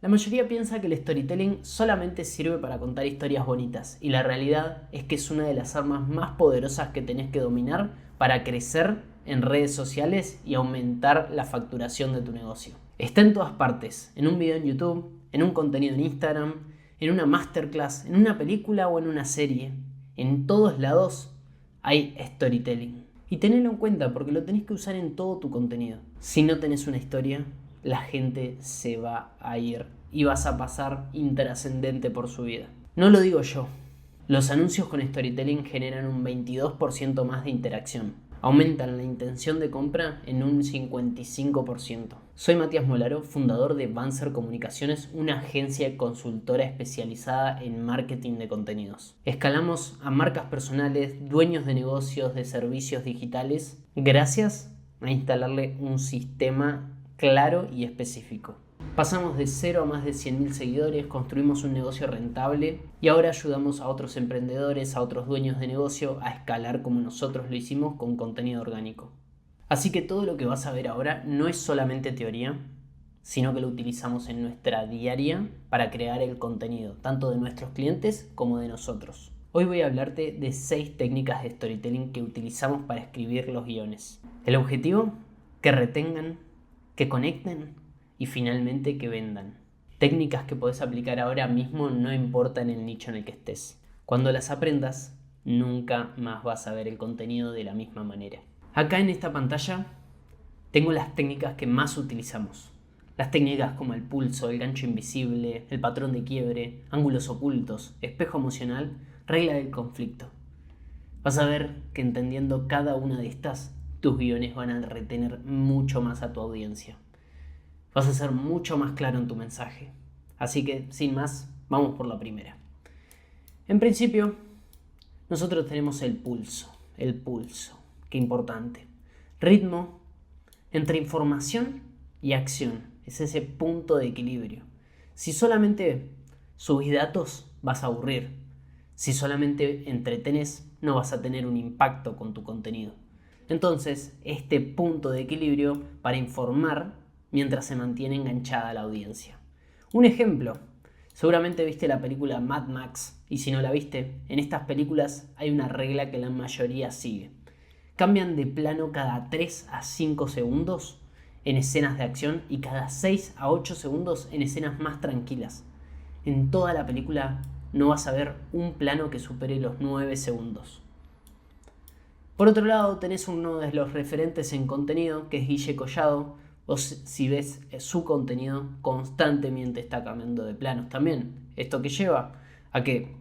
La mayoría piensa que el storytelling solamente sirve para contar historias bonitas, y la realidad es que es una de las armas más poderosas que tenés que dominar para crecer en redes sociales y aumentar la facturación de tu negocio. Está en todas partes, en un video en YouTube, en un contenido en Instagram, en una masterclass, en una película o en una serie. En todos lados hay storytelling. Y tenedlo en cuenta porque lo tenés que usar en todo tu contenido. Si no tenés una historia, la gente se va a ir y vas a pasar intrascendente por su vida. No lo digo yo. Los anuncios con storytelling generan un 22% más de interacción. Aumentan la intención de compra en un 55%. Soy Matías Molaro, fundador de Banzer Comunicaciones, una agencia consultora especializada en marketing de contenidos. Escalamos a marcas personales, dueños de negocios, de servicios digitales, gracias a instalarle un sistema claro y específico. Pasamos de 0 a más de 100.000 seguidores, construimos un negocio rentable y ahora ayudamos a otros emprendedores, a otros dueños de negocio a escalar como nosotros lo hicimos con contenido orgánico. Así que todo lo que vas a ver ahora no es solamente teoría, sino que lo utilizamos en nuestra diaria para crear el contenido, tanto de nuestros clientes como de nosotros. Hoy voy a hablarte de 6 técnicas de storytelling que utilizamos para escribir los guiones. El objetivo, que retengan, que conecten y finalmente que vendan. Técnicas que podés aplicar ahora mismo no importa en el nicho en el que estés. Cuando las aprendas, nunca más vas a ver el contenido de la misma manera. Acá en esta pantalla tengo las técnicas que más utilizamos. Las técnicas como el pulso, el gancho invisible, el patrón de quiebre, ángulos ocultos, espejo emocional, regla del conflicto. Vas a ver que entendiendo cada una de estas, tus guiones van a retener mucho más a tu audiencia. Vas a ser mucho más claro en tu mensaje. Así que, sin más, vamos por la primera. En principio, nosotros tenemos el pulso. El pulso. Qué importante. Ritmo entre información y acción. Es ese punto de equilibrio. Si solamente subís datos, vas a aburrir. Si solamente entretenés, no vas a tener un impacto con tu contenido. Entonces, este punto de equilibrio para informar mientras se mantiene enganchada la audiencia. Un ejemplo, seguramente viste la película Mad Max, y si no la viste, en estas películas hay una regla que la mayoría sigue. Cambian de plano cada 3 a 5 segundos en escenas de acción y cada 6 a 8 segundos en escenas más tranquilas. En toda la película no vas a ver un plano que supere los 9 segundos. Por otro lado, tenés uno de los referentes en contenido, que es Guille Collado. O si ves su contenido, constantemente está cambiando de planos también. Esto que lleva a que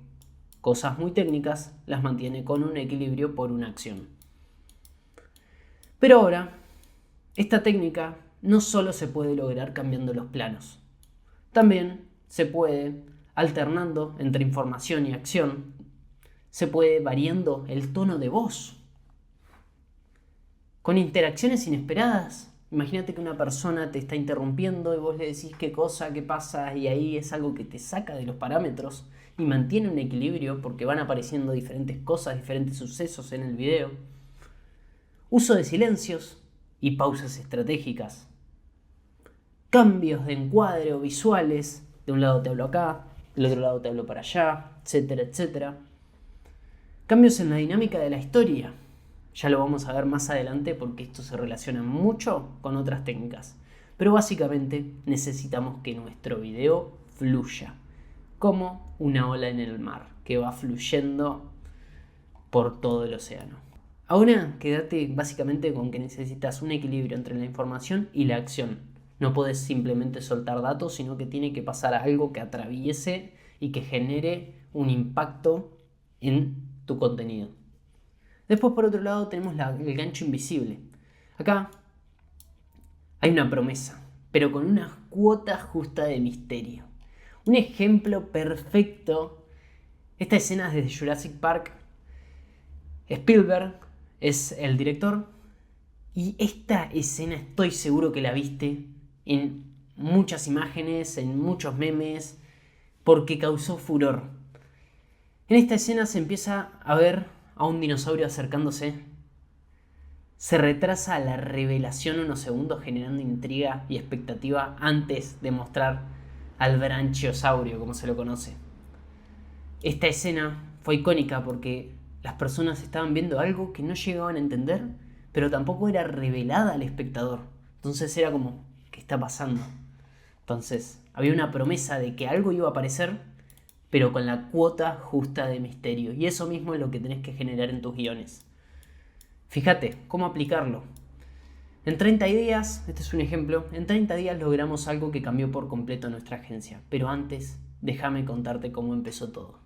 cosas muy técnicas las mantiene con un equilibrio por una acción. Pero ahora, esta técnica no solo se puede lograr cambiando los planos. También se puede alternando entre información y acción. Se puede variando el tono de voz. Con interacciones inesperadas. Imagínate que una persona te está interrumpiendo y vos le decís qué cosa, qué pasa, y ahí es algo que te saca de los parámetros y mantiene un equilibrio porque van apareciendo diferentes cosas, diferentes sucesos en el video. Uso de silencios y pausas estratégicas. Cambios de encuadre o visuales. De un lado te hablo acá, del otro lado te hablo para allá, etcétera, etcétera. Cambios en la dinámica de la historia. Ya lo vamos a ver más adelante porque esto se relaciona mucho con otras técnicas. Pero básicamente necesitamos que nuestro video fluya, como una ola en el mar, que va fluyendo por todo el océano. Ahora quédate básicamente con que necesitas un equilibrio entre la información y la acción. No podés simplemente soltar datos, sino que tiene que pasar algo que atraviese y que genere un impacto en tu contenido. Después, por otro lado, tenemos el gancho invisible. Acá hay una promesa, pero con una cuota justa de misterio. Un ejemplo perfecto, esta escena es de Jurassic Park. Spielberg es el director y esta escena estoy seguro que la viste en muchas imágenes, en muchos memes, porque causó furor. En esta escena se empieza a ver a un dinosaurio acercándose. Se retrasa la revelación unos segundos generando intriga y expectativa antes de mostrar al branchiosaurio, como se lo conoce. Esta escena fue icónica porque las personas estaban viendo algo que no llegaban a entender, pero tampoco era revelada al espectador. Entonces era como, ¿qué está pasando? Entonces había una promesa de que algo iba a aparecer, pero con la cuota justa de misterio. Y eso mismo es lo que tenés que generar en tus guiones. Fíjate, ¿cómo aplicarlo? En 30 días, este es un ejemplo, en 30 días logramos algo que cambió por completo nuestra agencia. Pero antes, déjame contarte cómo empezó todo.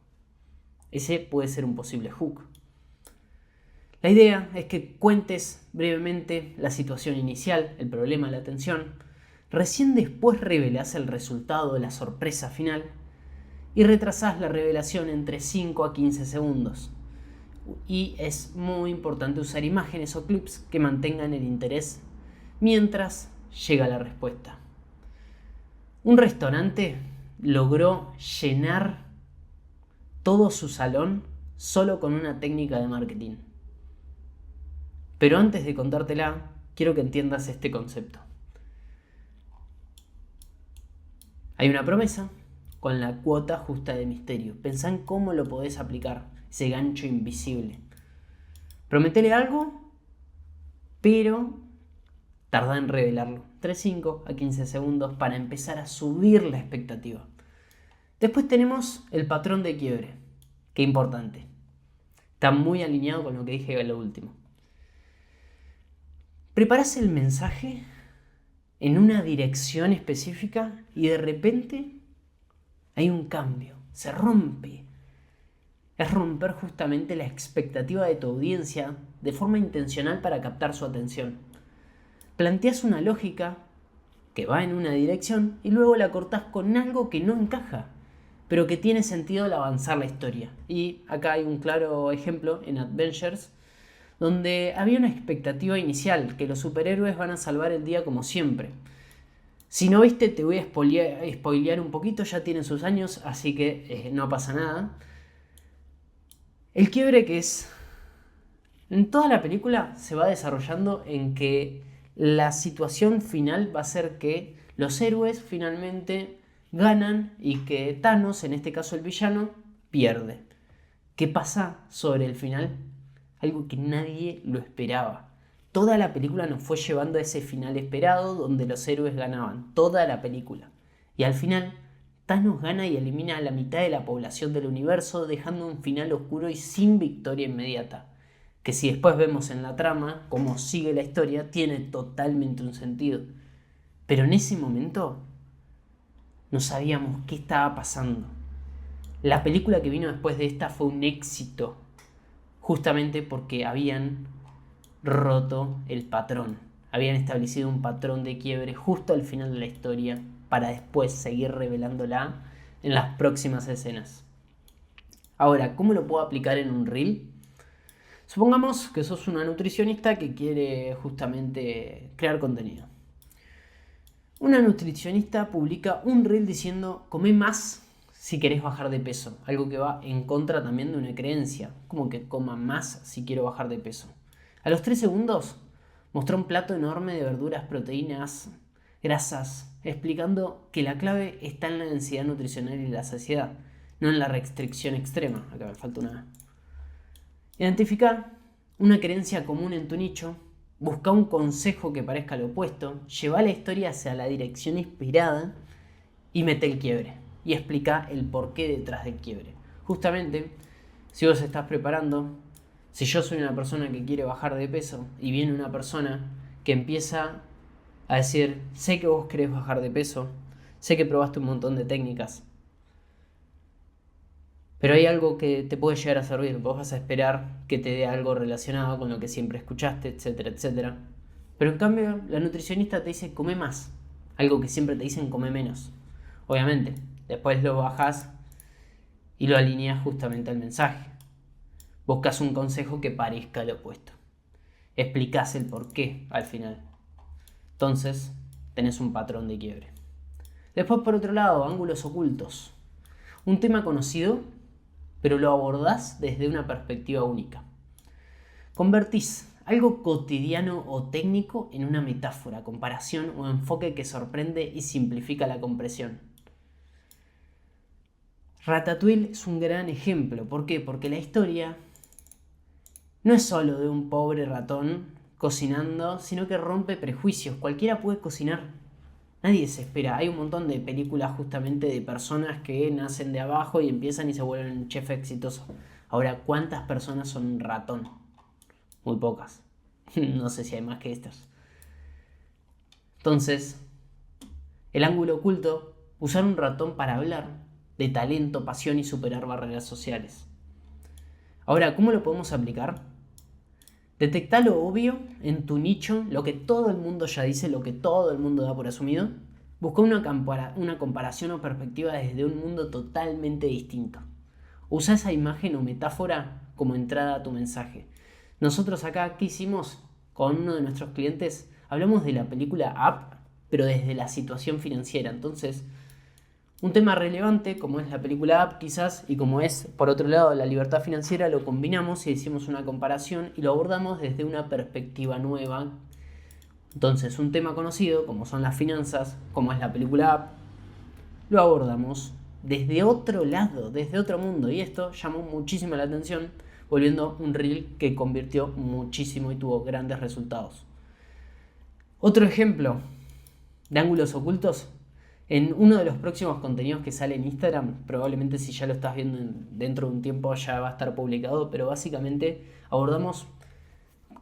Ese puede ser un posible hook. La idea es que cuentes brevemente la situación inicial, el problema, la tensión. Recién después revelás el resultado, la sorpresa final. Y retrasás la revelación entre 5 a 15 segundos. Y es muy importante usar imágenes o clips que mantengan el interés mientras llega la respuesta. Un restaurante logró llenar todo su salón solo con una técnica de marketing. Pero antes de contártela, quiero que entiendas este concepto. Hay una promesa con la cuota justa de misterio. Pensá en cómo lo podés aplicar, ese gancho invisible. Prometele algo, pero tardá en revelarlo. Entre 5 a 15 segundos para empezar a subir la expectativa. Después tenemos el patrón de quiebre. Qué importante. Está muy alineado con lo que dije en lo último. Preparás el mensaje en una dirección específica y de repente hay un cambio, se rompe. Es romper justamente la expectativa de tu audiencia de forma intencional para captar su atención. Planteas una lógica que va en una dirección y luego la cortás con algo que no encaja, pero que tiene sentido al avanzar la historia. Y acá hay un claro ejemplo en Adventures, donde había una expectativa inicial, que los superhéroes van a salvar el día como siempre. Si no viste, te voy a spoilear un poquito, ya tienen sus años, así que no pasa nada. El quiebre que es... En toda la película se va desarrollando en que la situación final va a ser que los héroes finalmente ganan y que Thanos, en este caso el villano, pierde. ¿Qué pasa sobre el final? Algo que nadie lo esperaba. Toda la película nos fue llevando a ese final esperado donde los héroes ganaban. Toda la película. Y al final, Thanos gana y elimina a la mitad de la población del universo, dejando un final oscuro y sin victoria inmediata. Que si después vemos en la trama cómo sigue la historia, tiene totalmente un sentido. Pero en ese momento no sabíamos qué estaba pasando. La película que vino después de esta fue un éxito, justamente porque habían roto el patrón. Habían establecido un patrón de quiebre justo al final de la historia para después seguir revelándola en las próximas escenas. Ahora, ¿cómo lo puedo aplicar en un reel? Supongamos que sos una nutricionista que quiere justamente crear contenido. Una nutricionista publica un reel diciendo: come más si querés bajar de peso. Algo que va en contra también de una creencia. Como que coma más si quiero bajar de peso. A los 3 segundos mostró un plato enorme de verduras, proteínas, grasas, explicando que la clave está en la densidad nutricional y la saciedad, no en la restricción extrema. Acá me falta una. Identifica una creencia común en tu nicho, busca un consejo que parezca lo opuesto, lleva la historia hacia la dirección inspirada y mete el quiebre. Y explica el porqué detrás del quiebre. Justamente, si vos estás preparando, si yo soy una persona que quiere bajar de peso y viene una persona que empieza a decir: sé que vos querés bajar de peso, sé que probaste un montón de técnicas, pero hay algo que te puede llegar a servir. Vos vas a esperar que te dé algo relacionado con lo que siempre escuchaste, etcétera, etcétera. Pero en cambio, la nutricionista te dice: come más. Algo que siempre te dicen: come menos. Obviamente, después lo bajás y lo alineas justamente al mensaje. Buscas un consejo que parezca lo opuesto. Explicás el porqué al final. Entonces, tenés un patrón de quiebre. Después, por otro lado, ángulos ocultos. Un tema conocido, pero lo abordás desde una perspectiva única. Convertís algo cotidiano o técnico en una metáfora, comparación o enfoque que sorprende y simplifica la comprensión. Ratatouille es un gran ejemplo. ¿Por qué? Porque la historia no es solo de un pobre ratón cocinando, sino que rompe prejuicios. Cualquiera puede cocinar. Nadie se espera. Hay un montón de películas justamente de personas que nacen de abajo y empiezan y se vuelven chef exitosos. Ahora, ¿cuántas personas son un ratón? Muy pocas. No sé si hay más que estas. Entonces, el ángulo oculto, usar un ratón para hablar de talento, pasión y superar barreras sociales. Ahora, ¿cómo lo podemos aplicar? Detecta lo obvio en tu nicho, lo que todo el mundo ya dice, lo que todo el mundo da por asumido. Busca una comparación o perspectiva desde un mundo totalmente distinto. Usa esa imagen o metáfora como entrada a tu mensaje. Nosotros acá, ¿qué hicimos? Con uno de nuestros clientes, hablamos de la película Up, pero desde la situación financiera. Entonces, un tema relevante como es la película Up quizás y como es por otro lado la libertad financiera, lo combinamos y hicimos una comparación y lo abordamos desde una perspectiva nueva. Entonces un tema conocido como son las finanzas, como es la película Up, lo abordamos desde otro lado, desde otro mundo, y esto llamó muchísimo la atención, volviendo un reel que convirtió muchísimo y tuvo grandes resultados. Otro ejemplo de ángulos ocultos. En uno de los próximos contenidos que sale en Instagram, probablemente si ya lo estás viendo dentro de un tiempo ya va a estar publicado, pero básicamente abordamos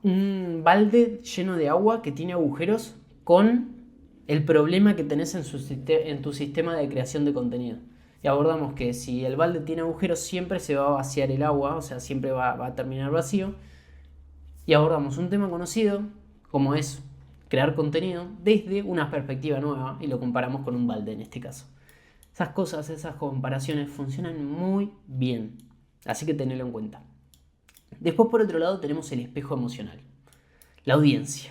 un balde lleno de agua que tiene agujeros con el problema que tenés en tu sistema de creación de contenido. Y abordamos que si el balde tiene agujeros siempre se va a vaciar el agua, o sea, siempre va a terminar vacío. Y abordamos un tema conocido como es crear contenido desde una perspectiva nueva y lo comparamos con un balde en este caso. Esas cosas, esas comparaciones funcionan muy bien, así que tenedlo en cuenta. Después por otro lado tenemos el espejo emocional, la audiencia.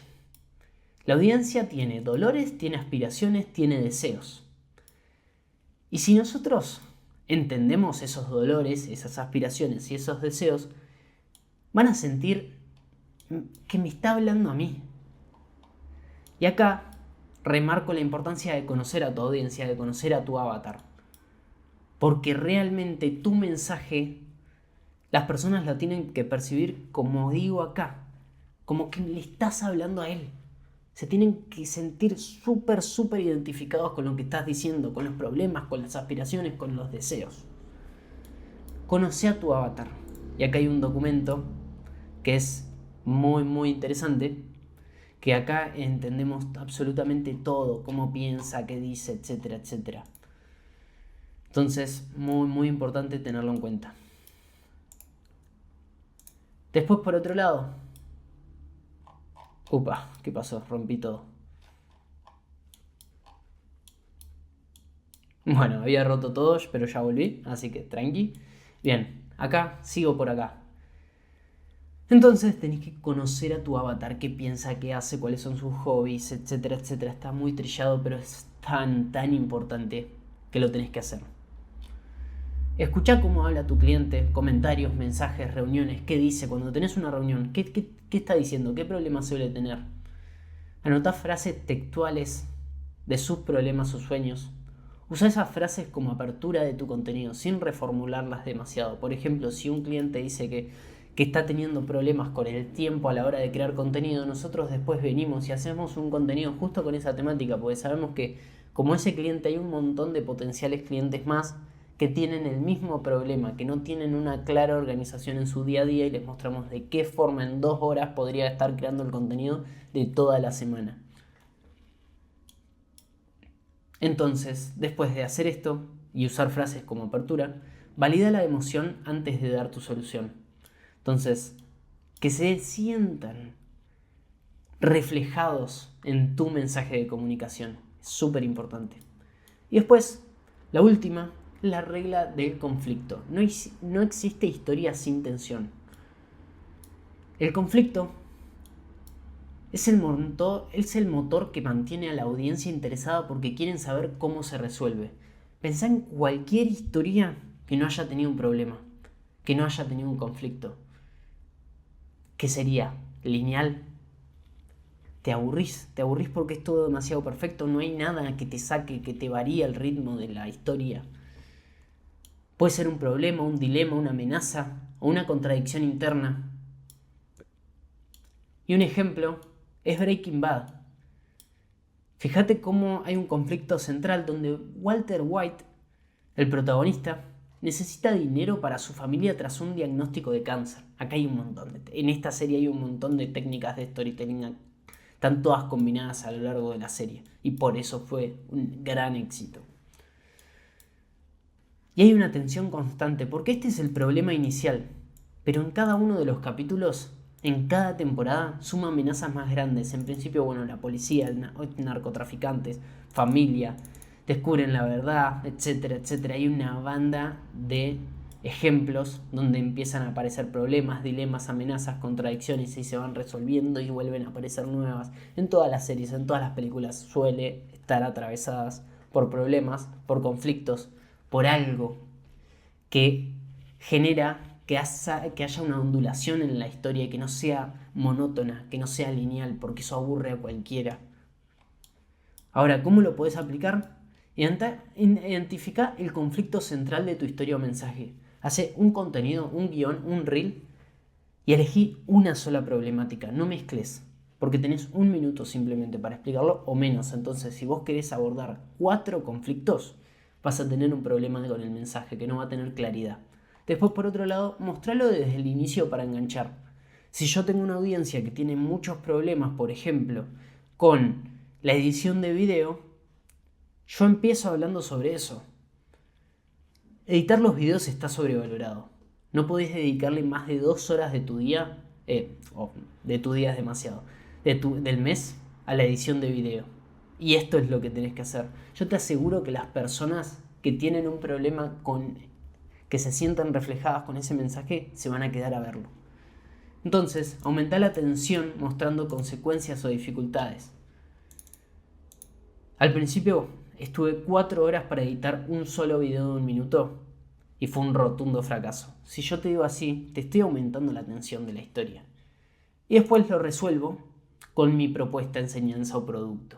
La audiencia tiene dolores, tiene aspiraciones, tiene deseos. Y si nosotros entendemos esos dolores, esas aspiraciones y esos deseos, van a sentir que me está hablando a mí. Y acá remarco la importancia de conocer a tu audiencia, de conocer a tu avatar. Porque realmente tu mensaje, las personas lo tienen que percibir como digo acá, como que le estás hablando a él. Se tienen que sentir súper identificados con lo que estás diciendo, con los problemas, con las aspiraciones, con los deseos. Conoce a tu avatar. Y acá hay un documento que es muy interesante, que acá entendemos absolutamente todo, cómo piensa, qué dice, etcétera. Entonces, muy importante tenerlo en cuenta. Después, por otro lado, ¿qué pasó? Rompí todo. Bueno, había roto todo, pero ya volví, así que tranqui. Bien, acá, sigo por acá. Entonces tenés que conocer a tu avatar, qué piensa, qué hace, cuáles son sus hobbies, etcétera. Está muy trillado, pero es tan importante que lo tenés que hacer. Escuchá cómo habla tu cliente, comentarios, mensajes, reuniones, qué dice cuando tenés una reunión, qué está diciendo, qué problemas suele tener. Anotá frases textuales de sus problemas o sueños. Usa esas frases como apertura de tu contenido, sin reformularlas demasiado. Por ejemplo, si un cliente dice que está teniendo problemas con el tiempo a la hora de crear contenido, nosotros después venimos y hacemos un contenido justo con esa temática, porque sabemos que como ese cliente hay un montón de potenciales clientes más que tienen el mismo problema, que no tienen una clara organización en su día a día, y les mostramos de qué forma en 2 horas podría estar creando el contenido de toda la semana. Entonces, después de hacer esto y usar frases como apertura, valida la emoción antes de dar tu solución. Entonces, que se sientan reflejados en tu mensaje de comunicación. Es súper importante. Y después, la última, la regla del conflicto. No existe historia sin tensión. El conflicto es el motor que mantiene a la audiencia interesada porque quieren saber cómo se resuelve. Pensá en cualquier historia que no haya tenido un problema, que no haya tenido un conflicto. ¿Qué sería? ¿Lineal? Te aburrís porque es todo demasiado perfecto, no hay nada que te saque, que te varíe el ritmo de la historia. Puede ser un problema, un dilema, una amenaza o una contradicción interna. Y un ejemplo es Breaking Bad. Fíjate cómo hay un conflicto central donde Walter White, el protagonista, necesita dinero para su familia tras un diagnóstico de cáncer. Acá hay un montón en esta serie hay un montón de técnicas de storytelling. Están todas combinadas a lo largo de la serie. Y por eso fue un gran éxito. Y hay una tensión constante, porque este es el problema inicial. Pero en cada uno de los capítulos, en cada temporada, suma amenazas más grandes. En principio, la policía, narcotraficantes, familia, descubren la verdad, etcétera, etcétera. Hay una banda de ejemplos donde empiezan a aparecer problemas, dilemas, amenazas, contradicciones y se van resolviendo y vuelven a aparecer nuevas. En todas las series, en todas las películas suele estar atravesadas por problemas, por conflictos, por algo que genera que haya una ondulación en la historia y que no sea monótona, que no sea lineal, porque eso aburre a cualquiera. Ahora, ¿cómo lo podés aplicar? Identifica el conflicto central de tu historia o mensaje. Hace un contenido, un guión, un reel y elegí una sola problemática. No mezcles, porque tenés 1 minuto simplemente para explicarlo o menos. Entonces, si vos querés abordar 4 conflictos, vas a tener un problema con el mensaje, que no va a tener claridad. Después, por otro lado, mostralo desde el inicio para enganchar. Si yo tengo una audiencia que tiene muchos problemas, por ejemplo, con la edición de video, yo empiezo hablando sobre eso. Editar los videos está sobrevalorado. No podés dedicarle más de 2 horas de tu día, de tu día es demasiado, del mes a la edición de video. Y esto es lo que tenés que hacer. Yo te aseguro que las personas que tienen un problema que se sientan reflejadas con ese mensaje se van a quedar a verlo. Entonces, aumenta la atención mostrando consecuencias o dificultades. Al principio estuve 4 horas para editar un solo video de 1 minuto y fue un rotundo fracaso. Si yo te digo así, te estoy aumentando la atención de la historia. Y después lo resuelvo con mi propuesta, enseñanza o producto.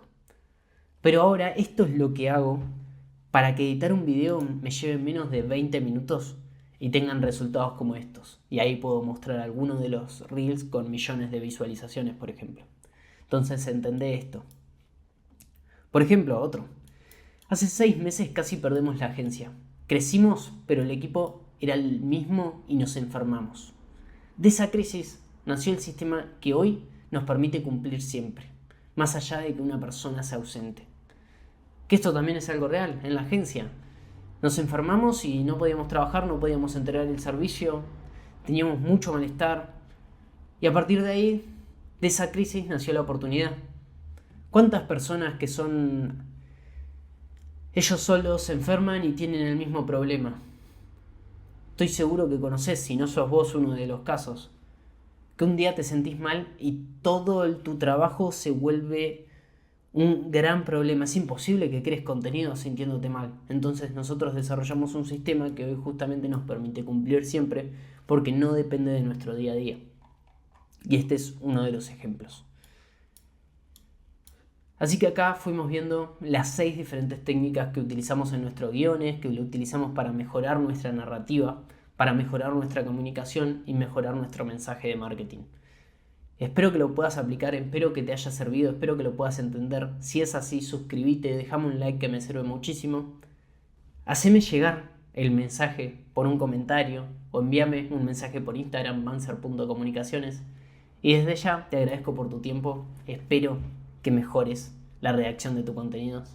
Pero ahora esto es lo que hago para que editar un video me lleve menos de 20 minutos y tengan resultados como estos. Y ahí puedo mostrar algunos de los reels con millones de visualizaciones, por ejemplo. Entonces entendé esto. Por ejemplo, otro. Hace 6 meses casi perdemos la agencia. Crecimos, pero el equipo era el mismo y nos enfermamos. De esa crisis nació el sistema que hoy nos permite cumplir siempre, más allá de que una persona sea ausente. Que esto también es algo real en la agencia. Nos enfermamos y no podíamos trabajar, no podíamos entregar el servicio, teníamos mucho malestar. Y a partir de ahí, de esa crisis nació la oportunidad. ¿Cuántas personas que son ellos solos se enferman y tienen el mismo problema? Estoy seguro que conocés, si no sos vos, uno de los casos. Que un día te sentís mal y todo tu trabajo se vuelve un gran problema. Es imposible que crees contenido sintiéndote mal. Entonces nosotros desarrollamos un sistema que hoy justamente nos permite cumplir siempre porque no depende de nuestro día a día. Y este es uno de los ejemplos. Así que acá fuimos viendo las 6 diferentes técnicas que utilizamos en nuestros guiones, que lo utilizamos para mejorar nuestra narrativa, para mejorar nuestra comunicación y mejorar nuestro mensaje de marketing. Espero que lo puedas aplicar, espero que te haya servido, espero que lo puedas entender. Si es así, suscríbete, déjame un like que me sirve muchísimo. Haceme llegar el mensaje por un comentario o envíame un mensaje por Instagram, manser.comunicaciones. Y desde ya te agradezco por tu tiempo, espero que mejores la redacción de tus contenidos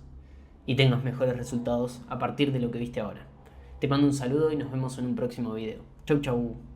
y tengas mejores resultados a partir de lo que viste ahora. Te mando un saludo y nos vemos en un próximo video. Chau chau.